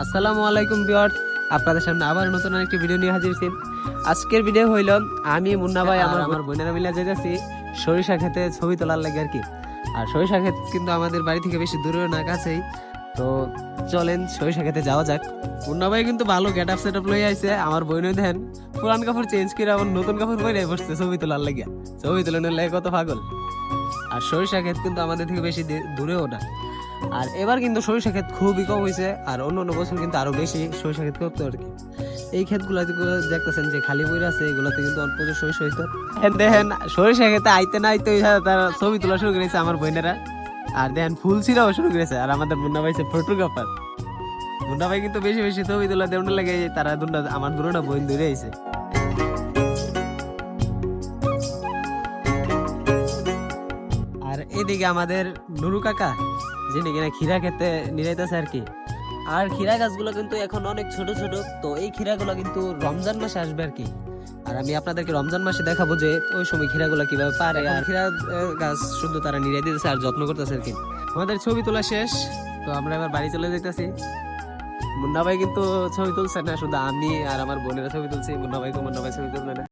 আসসালামু আলাইকুম ভিউয়ার্স, আপনাদের সামনে আবার নতুন আরেকটি ভিডিও নিয়ে হাজির হয়েছি। আজকের ভিডিও হইল আমি মুন্না ভাই আমার বোনেরা মিলে যাইতেছি সরিষা খেতে ছবি তোলার লাগে আর কি। আর সরিষা ক্ষেত কিন্তু আমাদের বাড়ি থেকে বেশি দূরে না, কাছেই। তো চলেন সরিষা খেতে যাওয়া যাক। মুন্না ভাই কিন্তু ভালো গেট আপ সেট আপ লই আইছে, আমার বোনও দেন পুরান কাপড় চেঞ্জ করে আবার নতুন কাপড় পরে বসছে ছবি তোলার লাগিয়া। ছবি তোলানোর লাগে কত পাগল। আর সরিষা ক্ষেত কিন্তু আমাদের থেকে বেশি দূরেও না। আর এবার কিন্তু সরিষা ক্ষেত খুবই কম হয়েছে, আর অন্য অন্য বছর কিন্তু আরো বেশি সরিষা ক্ষেত করতো আর কি। এই ক্ষেতগুলো দেখতেছেন যে খালি বই আছে, এগুলোতে কিন্তু অল্প সরিষা হইতো। দেখেন সরিষা ক্ষেতে আইতে না আইতে তারা ছবি তোলা শুরু করেছে আমার বোনেরা। আর দেখেন ফুল ছিঁড়াও শুরু করেছে। আর আমাদের মুন্না ভাই ফটোগ্রাফার, মুন্না ভাই কিন্তু বেশি বেশি ছবি তোলা দেওয়ার লাগে তারা আমার দুটা বোন ধরে আইছে। আর এদিকে আমাদের নুরু কাকা, যিনি কিনা ক্ষীরা খেতে নিরাইতেছে আর কি। আর ক্ষীরা গাছগুলো কিন্তু এখন অনেক ছোট ছোট, তো এই ক্ষীরাগুলো কিন্তু রমজান মাসে আসবে আর কি। আর আমি আপনাদেরকে রমজান মাসে দেখাবো যে ওই সময় ক্ষীরাগুলো কিভাবে পারে। আর ক্ষীরা গাছ শুধু তারা নিরাই দিতেছে আর যত্ন করতেছে আর কি। আমাদের ছবি তোলা শেষ, তো আমরা এবার বাড়ি চলে যেতেছি। মুন্না ভাই কিন্তু ছবি তুলছে না, শুধু আমি আর আমার বোনেরা ছবি তুলছি। মুন্না ভাই ছবি তুলবে না।